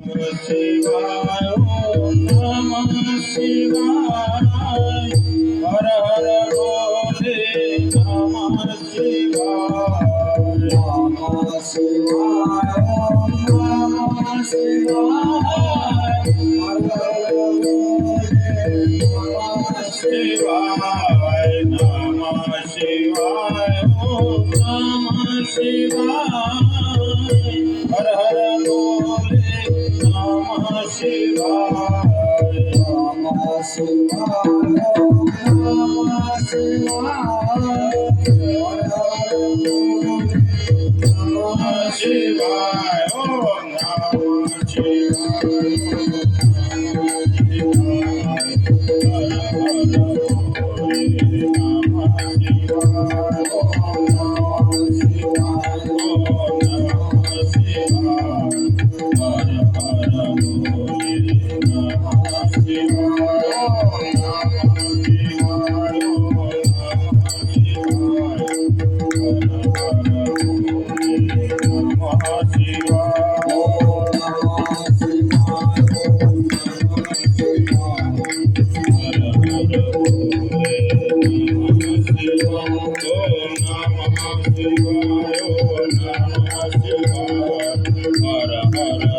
शिवाय ओम नमः शिवाय हर हर भोले नमः शिवाय नमः शिवाय ओम नमः शिवाय हर हर भोले नमः शिवाय नमः शिवाय ओम नमः शिवाय हर हर भोले नमः शिवाय नमः शिवाय नमः शिवाय हर हर भोले नमः शिवाय ओम नमः Hara Hara